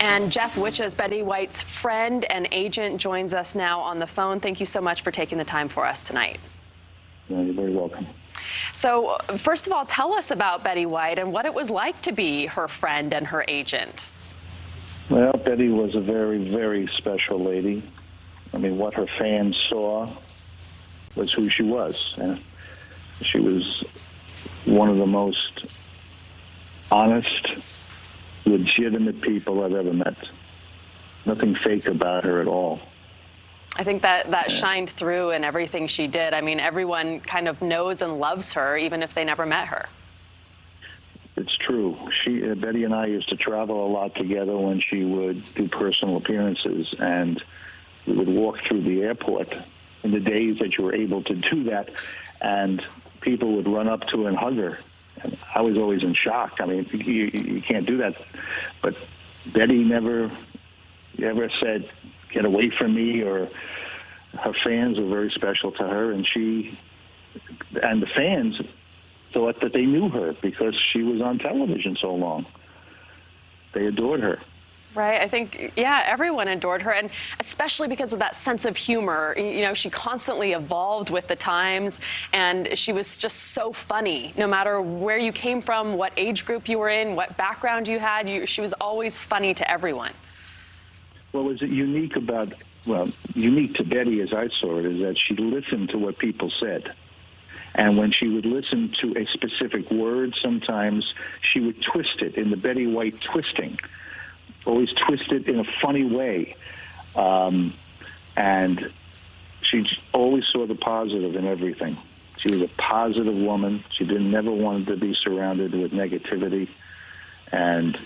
And Jeff Witjas, Betty White's friend and agent, joins us now on the phone. Thank you so much for taking the time for us tonight. You're very welcome. So, first of all, tell us about Betty White and what it was like to be her friend and her agent. Well, Betty was a very, very special lady. I mean, what her fans saw was who she was. She was one of the most honest, legitimate people I've ever met. Nothing fake about her at all. I think that shined through in everything she did. I mean, everyone kind of knows and loves her, even if they never met her. It's true. Betty and I used to travel a lot together when she would do personal appearances, and we would walk through the airport in the days that you were able to do that, and people would run up to her and hug her. And I was always in shock. I mean, you can't do that. But Betty never said, "Get away from me," or her fans were very special to her, and the fans thought that they knew her because she was on television so long. They adored her. Right. I think, yeah, everyone adored her, and especially because of that sense of humor. You know, she constantly evolved with the times, and she was just so funny. No matter where you came from, what age group you were in, what background you had, she was always funny to everyone. What was unique to Betty as I saw it is that she listened to what people said. And when she would listen to a specific word, sometimes she would twist it in the Betty White twisting. Always twist it in a funny way. And she always saw the positive in everything. She was a positive woman. She never wanted to be surrounded with negativity. And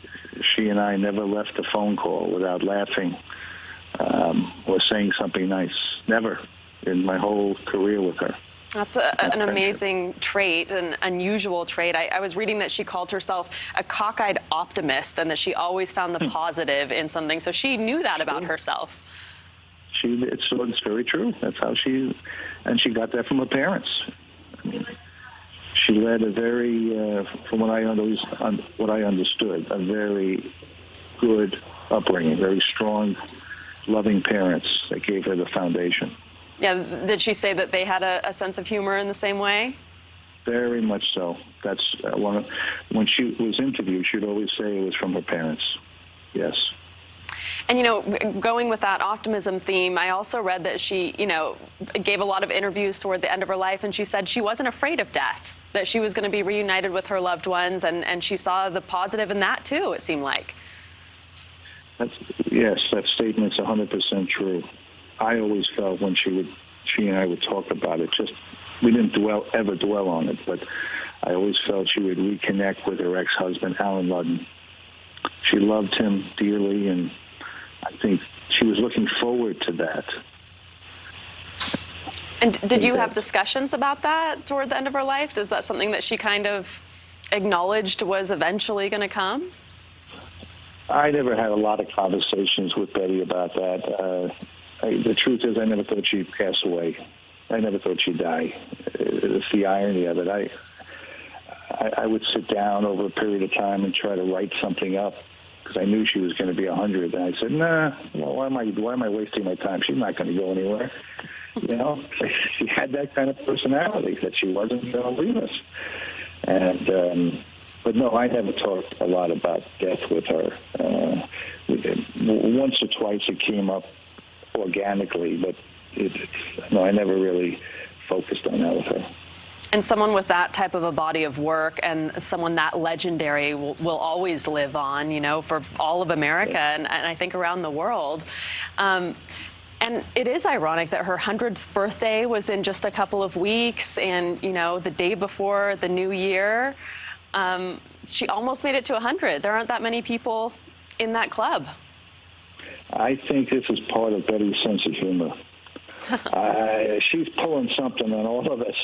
she and I never left a phone call without laughing or saying something nice. Never in my whole career with her. That's an amazing trait, an unusual trait. I was reading that she called herself a cockeyed optimist and that she always found the positive in something. So she knew that about herself. It's very true. That's how she got that from her parents. I mean, she led a very, from what I understood, a very good upbringing, very strong, loving parents that gave her the foundation. Yeah, did she say that they had a sense of humor in the same way? Very much so. That's when she was interviewed, she'd always say it was from her parents. Yes. And, you know, going with that optimism theme, I also read that she, gave a lot of interviews toward the end of her life, and she said she wasn't afraid of death, that she was going to be reunited with her loved ones, and she saw the positive in that, too, it seemed like. Yes, that statement's 100% true. I always felt when she and I would talk about it, we didn't ever dwell on it, but I always felt she would reconnect with her ex-husband, Alan Ludden. She loved him dearly, and I think she was looking forward to that. And did you have discussions about that toward the end of her life? Is that something that she kind of acknowledged was eventually going to come? I never had a lot of conversations with Betty about that. The truth is, I never thought she'd pass away. I never thought she'd die. It's the irony of it. I would sit down over a period of time and try to write something up because I knew she was going to be 100. And I said, nah, why am I wasting my time? She's not going to go anywhere. She had that kind of personality that she wasn't going to leave us. And but no, I never talked a lot about death with her. Once or twice it came up organically, but I never really focused on that with her. And someone with that type of a body of work and someone that legendary will always live on, for all of America and I think around the world. And it is ironic that her 100th birthday was in just a couple of weeks, and, the day before the new year, she almost made it to 100. There aren't that many people in that club. I think this is part of Betty's sense of humor. She's pulling something on all of us.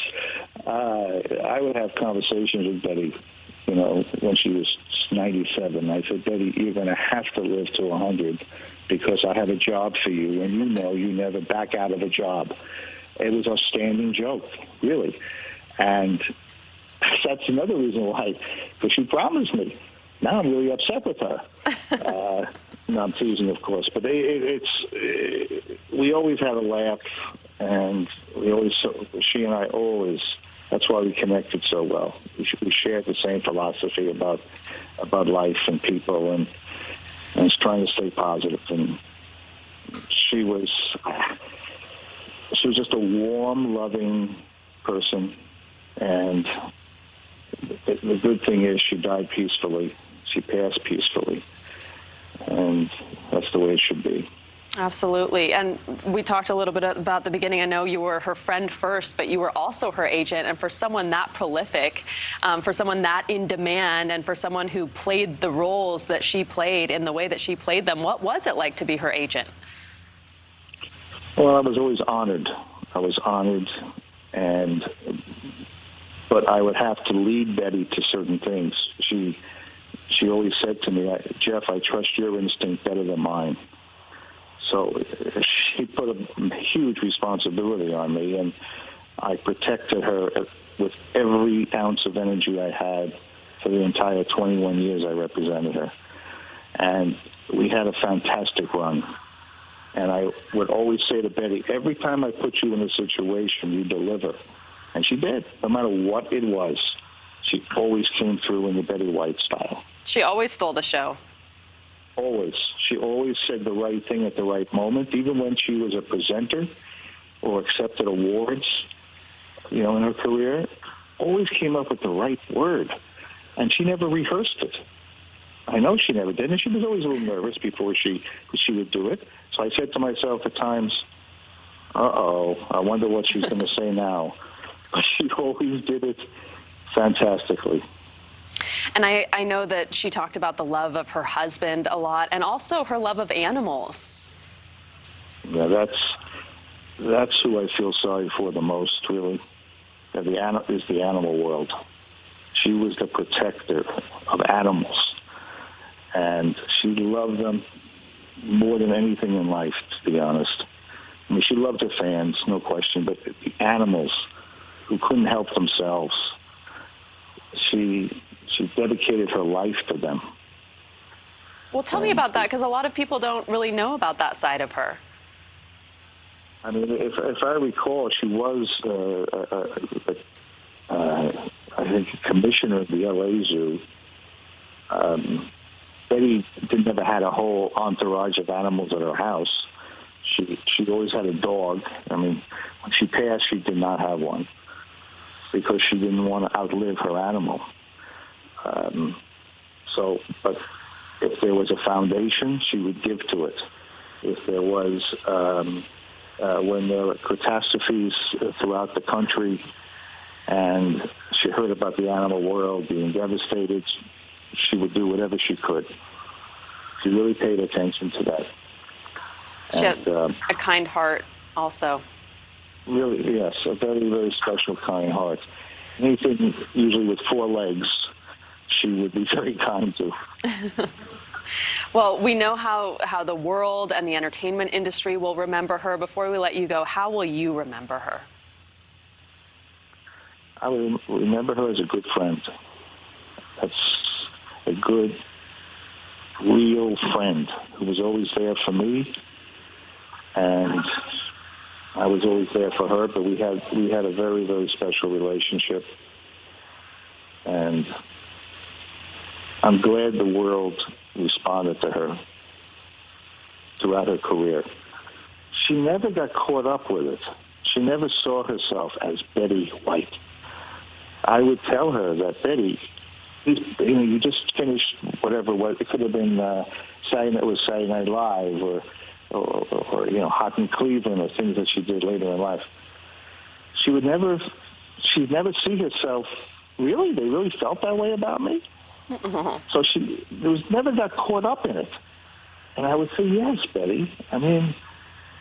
I would have conversations with Betty, when she was 97. I said, Betty, you're going to have to live to 100 because I have a job for you, and you never back out of a job. It was our standing joke, really. And that's another reason why, because she promised me. Now I'm really upset with her. No, I'm teasing, of course, but we always had a laugh, and she and I always. That's why we connected so well. We shared the same philosophy about life and people, and trying to stay positive. And she was just a warm, loving person, and the good thing is she died peacefully. She passed peacefully. And that's the way it should be. Absolutely. And we talked a little bit about the beginning. I know you were her friend first, but you were also her agent. And for someone that prolific, for someone that in demand, and for someone who played the roles that she played in the way that she played them, what was it like to be her agent? Well, I was always honored. But I would have to lead Betty to certain things. She always said to me, Jeff, I trust your instinct better than mine. So she put a huge responsibility on me, and I protected her with every ounce of energy I had for the entire 21 years I represented her. And we had a fantastic run. And I would always say to Betty, every time I put you in a situation, you deliver. And she did. No matter what it was, she always came through in the Betty White style. She always stole the show. Always. She always said the right thing at the right moment, even when she was a presenter or accepted awards, in her career, always came up with the right word. And she never rehearsed it. I know she never did, and she was always a little nervous before she would do it. So I said to myself at times, I wonder what she's going to say now. But she always did it fantastically. And I know that she talked about the love of her husband a lot, and also her love of animals. Yeah, that's who I feel sorry for the most, really. Is the animal world. She was the protector of animals, and she loved them more than anything in life, to be honest. I mean, she loved her fans, no question, but the animals who couldn't help themselves, she dedicated her life to them. Well, tell me about that, because a lot of people don't really know about that side of her. I mean, if I recall, she was, I think, commissioner of the LA Zoo. Betty never had a whole entourage of animals at her house. She always had a dog. I mean, when she passed, she did not have one because she didn't want to outlive her animal. But if there was a foundation, she would give to it. If there was, when there were catastrophes throughout the country and she heard about the animal world being devastated, she would do whatever she could. She really paid attention to that. She had a kind heart also. Really, yes, a very, very special kind heart. Anything usually with four legs, she would be very kind to. Well, we know how the world and the entertainment industry will remember her. Before we let you go, how will you remember her? I will remember her as a good friend. That's a good, real friend who was always there for me, and I was always there for her. But we had a very, very special relationship, and I'm glad the world responded to her throughout her career. She never got caught up with it. She never saw herself as Betty White. I would tell her that, Betty, you just finished whatever it was. It could have been Saturday Night Live or Hot in Cleveland or things that she did later in life. She'd never see herself, really? They really felt that way about me? Mm-hmm. So she never got caught up in it. And I would say, yes, Betty. I mean,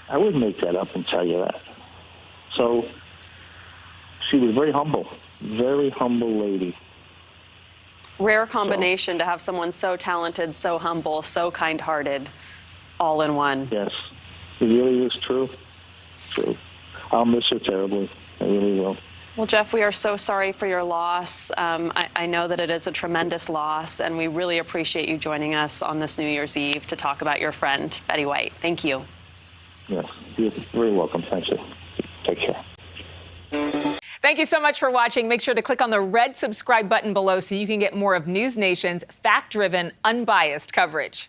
I wouldn't make that up and tell you that. So she was very humble lady. Rare combination to have someone so talented, so humble, so kind-hearted, all in one. Yes, it really is true. True. I'll miss her terribly. I really will. Well, Jeff, we are so sorry for your loss. I know that it is a tremendous loss, and we really appreciate you joining us on this New Year's Eve to talk about your friend, Betty White. Thank you. Yes, you're very welcome. Thank you. Take care. Thank you so much for watching. Make sure to click on the red subscribe button below so you can get more of NewsNation's fact-driven, unbiased coverage.